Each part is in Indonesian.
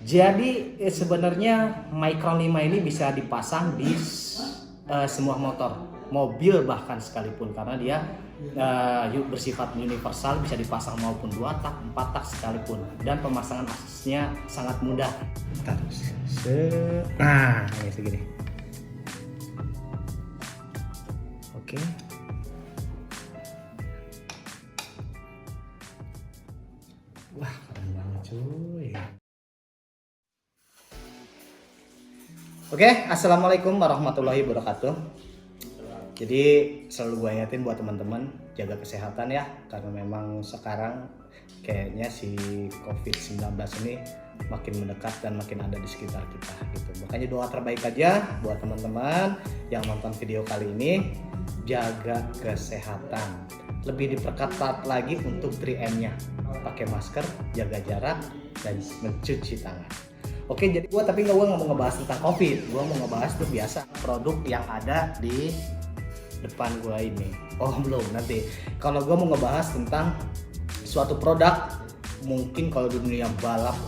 Jadi sebenarnya Micron 5 ini bisa dipasang di semua motor, mobil bahkan sekalipun, karena dia bersifat universal, bisa dipasang maupun 2 tak, 4 tak sekalipun, dan pemasangan aksesnya sangat mudah. Bentar. Nah, ini segini. Oke. Wah, keren banget cuy. Oke, assalamualaikum warahmatullahi wabarakatuh. Jadi selalu gue ingetin buat teman-teman jaga kesehatan ya, karena memang sekarang kayaknya si COVID-19 ini makin mendekat dan makin ada di sekitar kita gitu. Makanya doa terbaik aja buat teman-teman yang nonton video kali ini, jaga kesehatan. Lebih diperketat lagi untuk 3M-nya, pakai masker, jaga jarak, dan mencuci tangan. Oke, jadi gue nggak mau ngebahas tentang COVID, gue mau ngebahas tuh biasa produk yang ada di depan gue ini. Oh belum, nanti kalau gue mau ngebahas tentang suatu produk, mungkin kalau di dunia balap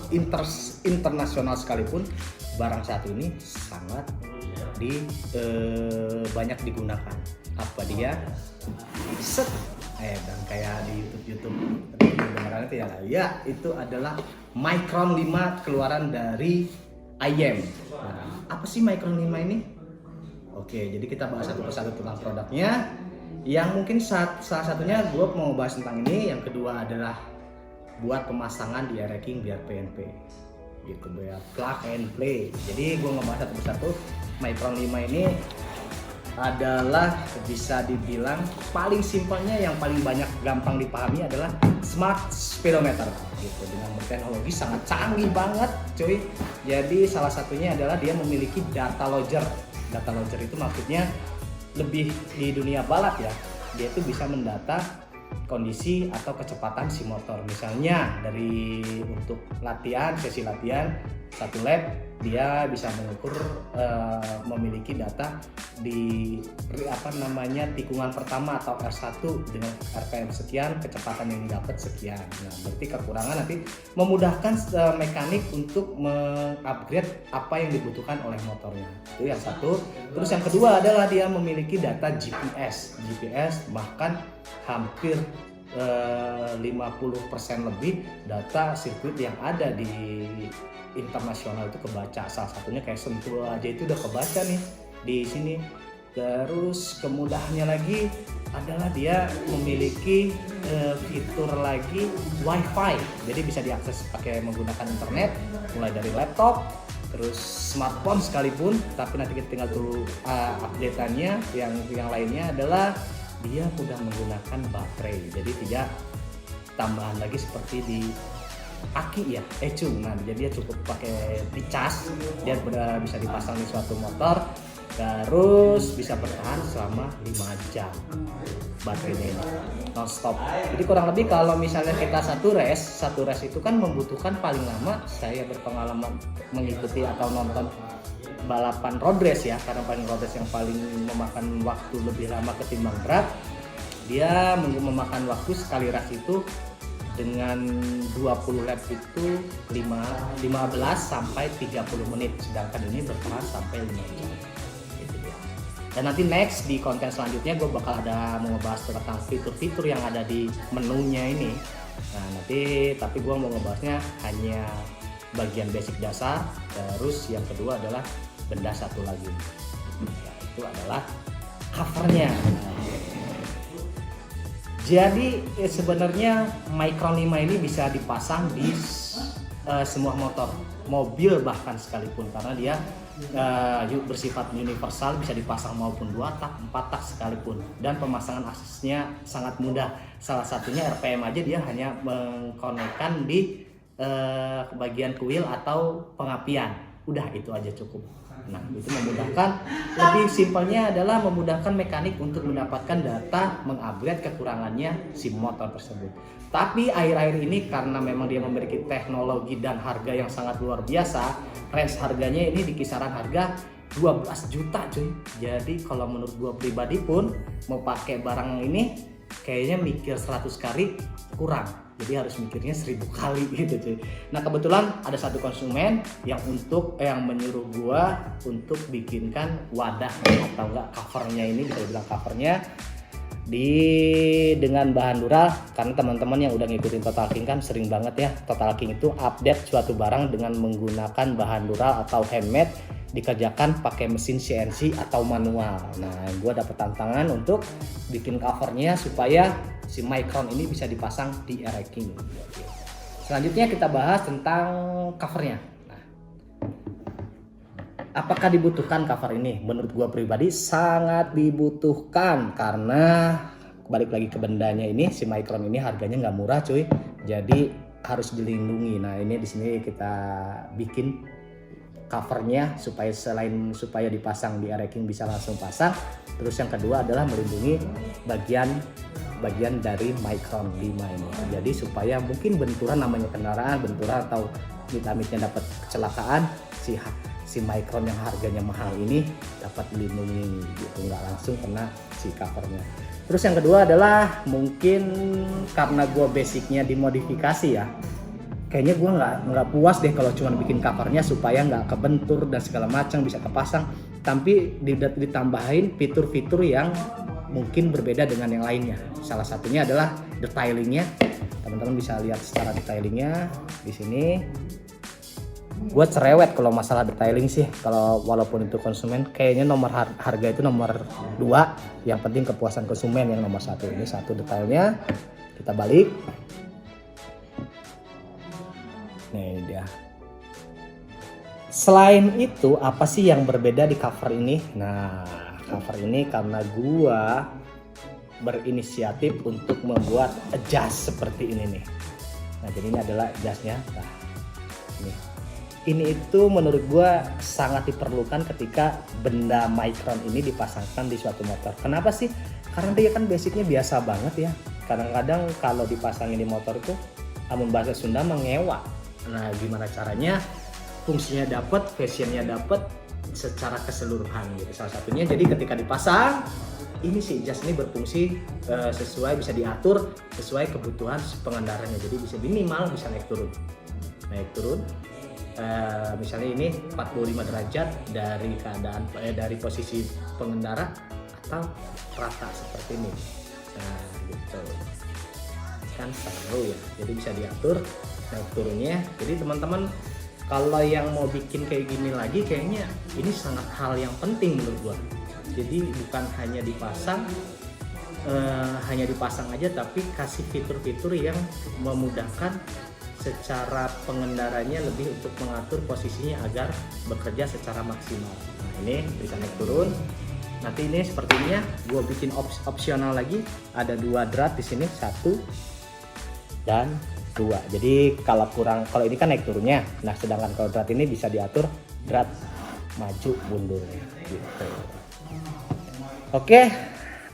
internasional sekalipun, barang satu ini sangat banyak digunakan. Apa dia? Set, dan kayak di YouTube kedengaran itu ya, itu adalah Micron 5 keluaran dari IM. Nah, apa sih Micron 5 ini? Oke, jadi kita bahas satu persatu tentang produknya. Yang mungkin salah satunya gue mau bahas tentang ini. Yang kedua adalah buat pemasangan di racking biar PNP gitu, biar plug and play. Jadi gue ngebahas satu persatu. Micron 5 ini adalah bisa dibilang paling simpelnya, yang paling banyak gampang dipahami adalah smart speedometer gitu, dengan teknologi sangat canggih banget cuy. Jadi salah satunya adalah dia memiliki data logger. Data logger itu maksudnya lebih di dunia balap ya, dia itu bisa mendata kondisi atau kecepatan si motor. Misalnya dari untuk latihan, sesi latihan 1 lap, dia bisa mengukur memiliki data di tikungan pertama atau R1 dengan RPM sekian, kecepatan yang didapat sekian. Nah, berarti kekurangan nanti memudahkan mekanik untuk mengupgrade apa yang dibutuhkan oleh motornya. Itu yang satu. Terus yang kedua adalah dia memiliki data GPS bahkan hampir 50% lebih data sirkuit yang ada di internasional itu kebaca. Salah satunya kayak Sentul aja itu udah kebaca nih di sini. Terus kemudahannya lagi adalah dia memiliki fitur lagi WiFi, jadi bisa diakses pakai menggunakan internet, mulai dari laptop, terus smartphone sekalipun. Tapi nanti kita tinggal tunggu update-annya. Yang lainnya adalah dia udah menggunakan baterai, jadi tidak tambahan lagi seperti di aki ya, ecung. Nah, jadi dia cukup pakai dicas, dia bisa dipasang di suatu motor, terus bisa bertahan selama 5 jam baterainya ini non stop. Jadi kurang lebih kalau misalnya kita satu race itu kan membutuhkan paling lama, saya berpengalaman mengikuti atau nonton balapan road race ya, karena paling road race yang paling memakan waktu lebih lama ketimbang drag. Dia memakan waktu sekali race itu dengan 20 lap itu 15 sampai 30 menit, sedangkan ini bertahan sampai 5 jam gitu ya. Dan nanti next di konten selanjutnya gue bakal ada mau ngebahas tentang fitur-fitur yang ada di menunya ini. Nah nanti, tapi gue mau ngebahasnya hanya bagian basic dasar. Terus yang kedua adalah benda satu lagi, yaitu adalah covernya. Jadi sebenarnya Micron 5 ini bisa dipasang di semua motor, mobil bahkan sekalipun, karena dia bersifat universal, bisa dipasang maupun 2 tak, 4 tak sekalipun, dan pemasangan aksesnya sangat mudah. Salah satunya RPM aja dia hanya mengkonekkan di bagian kuil atau pengapian, udah itu aja cukup. Nah, itu memudahkan, lebih simpelnya adalah memudahkan mekanik untuk mendapatkan data, mengupgrade kekurangannya si motor tersebut. Tapi akhir-akhir ini karena memang dia memiliki teknologi dan harga yang sangat luar biasa, range harganya ini di kisaran harga 12 juta cuy. Jadi kalau menurut gua pribadi pun mau pakai barang ini kayaknya mikir 100 kali kurang. jadi harus mikirnya 1000 kali gitu cuy. Nah kebetulan ada satu konsumen yang menyuruh gua untuk bikinkan wadah atau enggak covernya, ini bisa dibilang covernya dengan bahan Dural, karena teman-teman yang udah ngikutin Total King kan sering banget ya Total King itu update suatu barang dengan menggunakan bahan Dural atau handmade, dikerjakan pakai mesin CNC atau manual. Nah, gue dapet tantangan untuk bikin covernya supaya si Micron ini bisa dipasang di R-King. Selanjutnya kita bahas tentang covernya. Nah, apakah dibutuhkan cover ini? Menurut gue pribadi sangat dibutuhkan, karena balik lagi ke bendanya ini, si Micron ini harganya nggak murah cuy. Jadi harus dilindungi. Nah ini di sini kita bikin covernya supaya dipasang di R-King bisa langsung pasang. Terus yang kedua adalah melindungi bagian dari Micron 5 ini. Jadi supaya mungkin benturan, namanya kendaraan benturan atau amit-amitnya dapat kecelakaan, si Micron yang harganya mahal ini dapat dilindungi gitu, nggak langsung kena si covernya. Terus yang kedua adalah mungkin karena gue basicnya dimodifikasi ya, kayaknya gue nggak puas deh kalau cuma bikin covernya supaya nggak kebentur dan segala macam bisa kepasang, tapi ditambahin fitur-fitur yang mungkin berbeda dengan yang lainnya. Salah satunya adalah detailingnya. Teman-teman bisa lihat secara detailingnya di sini. Gue cerewet kalau masalah detailing sih. Kalau walaupun itu konsumen, kayaknya nomor harga itu nomor 2. Yang penting kepuasan konsumen yang nomor 1. Ini satu detailnya. Kita balik. Nih dia. Selain itu, apa sih yang berbeda di cover ini? Nah, cover ini karena gua berinisiatif untuk membuat adjust seperti ini nih. Nah, jadi ini adalah adjustnya. Nah, ini itu menurut gua sangat diperlukan ketika benda Micron ini dipasangkan di suatu motor. Kenapa sih? Karena dia kan basicnya biasa banget ya. Kadang-kadang kalau dipasangin di motor itu, amun bahasa Sunda mengewa. Nah, gimana caranya fungsinya dapat, fashionnya dapat secara keseluruhan gitu. Salah satunya jadi ketika dipasang, ini si adjust ini berfungsi sesuai, bisa diatur sesuai kebutuhan si pengendaranya. Jadi bisa minimal bisa naik turun. Misalnya ini 45 derajat dari posisi pengendara atau rata seperti ini. Nah, gitu. Kan seru ya. Jadi bisa diatur naik turunnya. Jadi teman-teman kalau yang mau bikin kayak gini lagi, kayaknya ini sangat hal yang penting menurut gua. Jadi bukan hanya dipasang aja, tapi kasih fitur-fitur yang memudahkan secara pengendaranya lebih untuk mengatur posisinya agar bekerja secara maksimal. Nah, ini bisa naik turun. Nanti ini sepertinya gue bikin opsional lagi, ada 2 drat di sini, 1 dan 2. Jadi kalau ini kan naik turunnya. Nah, sedangkan kalau drat ini bisa diatur drat maju mundurnya gitu. Oke,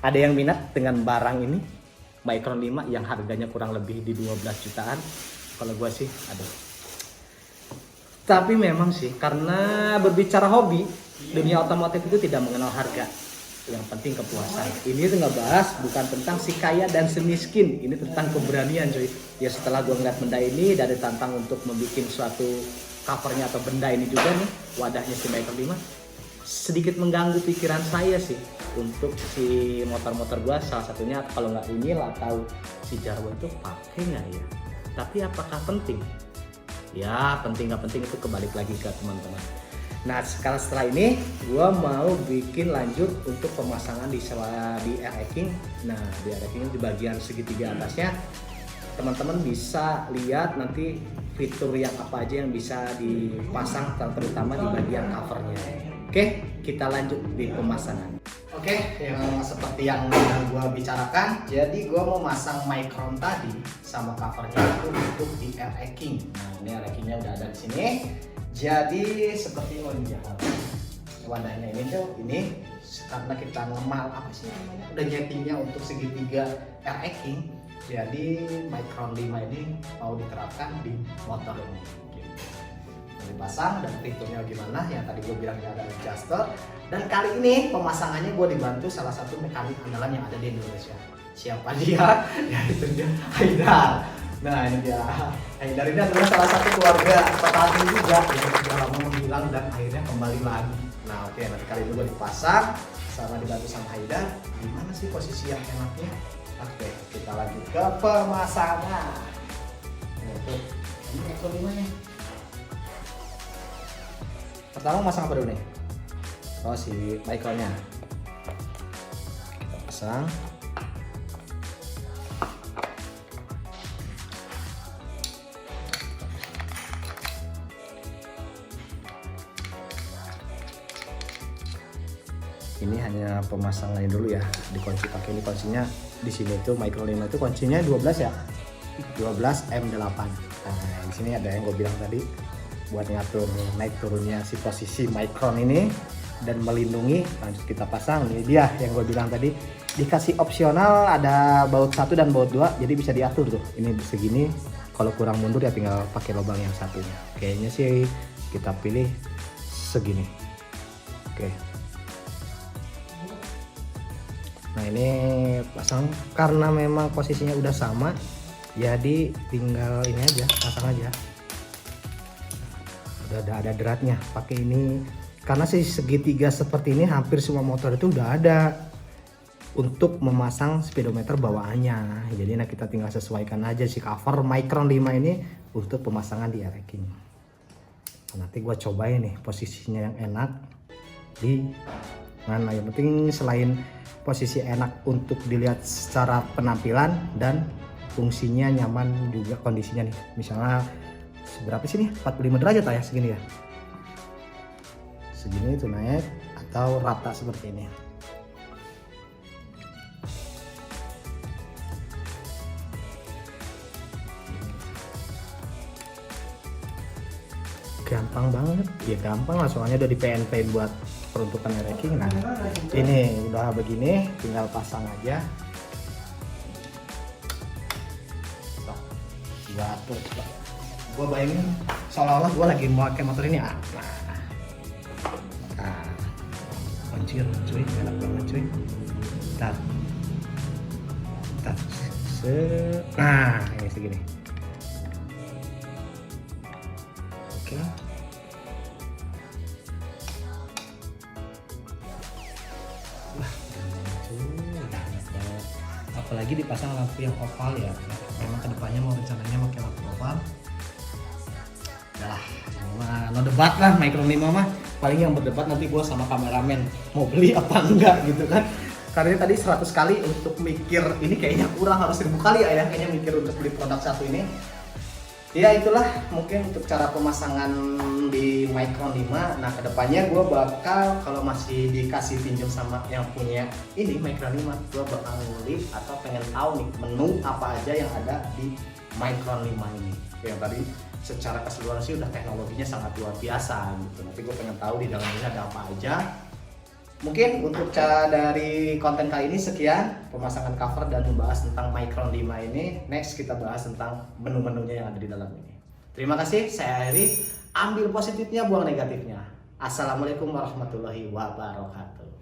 ada yang minat dengan barang ini Micron 5 yang harganya kurang lebih di 12 jutaan. Kalau gue sih aduh. Tapi memang sih karena berbicara hobi, dunia otomotif itu tidak mengenal harga. Yang penting kepuasan. Ini tuh nggak bahas bukan tentang si kaya dan si miskin. Ini tentang keberanian coy. Ya setelah gue ngeliat benda ini dan ditantang untuk membuat suatu covernya atau benda ini juga nih, wadahnya si Micron 5, sedikit mengganggu pikiran saya sih untuk si motor-motor gue. Salah satunya kalau nggak Unyil atau si Jarwo itu pakai nggak ya? Tapi apakah penting? Ya penting nggak penting itu kebalik lagi ke teman-teman. Nah setelah ini gue mau bikin lanjut untuk pemasangan di R-King. Nah di R-King di bagian segitiga atasnya teman-teman bisa lihat nanti fitur yang apa aja yang bisa dipasang, terutama di bagian covernya. Oke, kita lanjut di pemasangan. Oke, yang seperti yang gue bicarakan, jadi gue mau masang Micron tadi sama covernya itu untuk di R-King. Nah ini R-Kingnya udah ada di sini. Jadi seperti wadahnya ini tuh, ini karena kita ngemal apa sih namanya, udah nyetingnya untuk segitiga R-King. Jadi Micron 5 ini mau diterapkan di motor ini. Dipasang dan fiturnya gimana yang tadi gue bilang ada adjuster, dan kali ini pemasangannya gue dibantu salah satu mekanik andalan yang ada di Indonesia. Siapa dia? Ya itu dia, Haidar. Nah ini dia, Haidar ini adalah salah satu keluarga petani juga yang sudah lama menghilang dan akhirnya kembali lagi. Nah oke, nanti kali ini gue dipasang sama dibantu sama Haidar. Gimana sih posisi yang enaknya? Oke, kita lanjut ke pemasangan. Untuk ini Micron 5 nih. Pertama masang apa dulu nih? Oh si Micronnya. Kita pasang. Ini hanya pemasangannya dulu ya, dikunci pakai ini kuncinya di sini itu Micron 5 itu kuncinya 12 ya, 12 M8. Nah di sini ada yang gue bilang tadi buat ngatur naik turunnya si posisi Micron ini dan melindungi. Lanjut kita pasang, ini dia yang gue bilang tadi, dikasih opsional ada baut 1 dan baut 2, jadi bisa diatur tuh. Ini segini, kalau kurang mundur ya tinggal pakai lubang yang satunya. Kayaknya sih kita pilih segini. Oke. Nah ini pasang karena memang posisinya udah sama, jadi tinggal ini aja, pasang aja. Udah ada deratnya. Pakai ini karena sih segitiga seperti ini hampir semua motor itu udah ada untuk memasang speedometer bawaannya. Jadi nah kita tinggal sesuaikan aja si cover Micron 5 ini untuk pemasangan di racking. Nah, nanti gua cobain nih posisinya yang enak di mana. Yang penting selain posisi enak untuk dilihat secara penampilan dan fungsinya nyaman juga kondisinya nih. Misalnya seberapa sih nih? 45 derajat lah ya segini ya. Segini itu naik atau rata seperti ini. Gampang banget, ya gampang lah soalnya udah di PNP buat peruntukan racking. Nah ini udah begini, tinggal pasang aja. Gue bayangin seolah-olah gue lagi mau pakai motor ini. Nah, anjir cuy, enak banget cuy. Tar, nah ini segini. Oke. Wah, apalagi dipasang lampu yang oval ya. Memang kedepannya mau rencananya pakai lampu oval. Udah, ini mah no debat lah Micron 5 mah. Paling yang berdebat nanti gue sama kameramen mau beli apa enggak gitu kan. Karena tadi 100 kali untuk mikir ini kayaknya kurang, harus 1000 kali ya kayaknya mikir untuk beli produk satu ini. Ya itulah mungkin untuk cara pemasangan di Micron 5. Nah kedepannya gue bakal kalau masih dikasih pinjam sama yang punya ini Micron 5, gue bakal ngulik atau pengen tahu nih menu apa aja yang ada di Micron 5 ini. Yang tadi secara keseluruhan sih udah teknologinya sangat luar biasa gitu. Nanti gue pengen tahu di dalamnya ada apa aja. Mungkin untuk cara dari konten kali ini sekian pemasangan cover dan membahas tentang Micron 5 ini. Next kita bahas tentang menu-menunya yang ada di dalam ini. Terima kasih, saya Heri. Ambil positifnya, buang negatifnya. Assalamualaikum warahmatullahi wabarakatuh.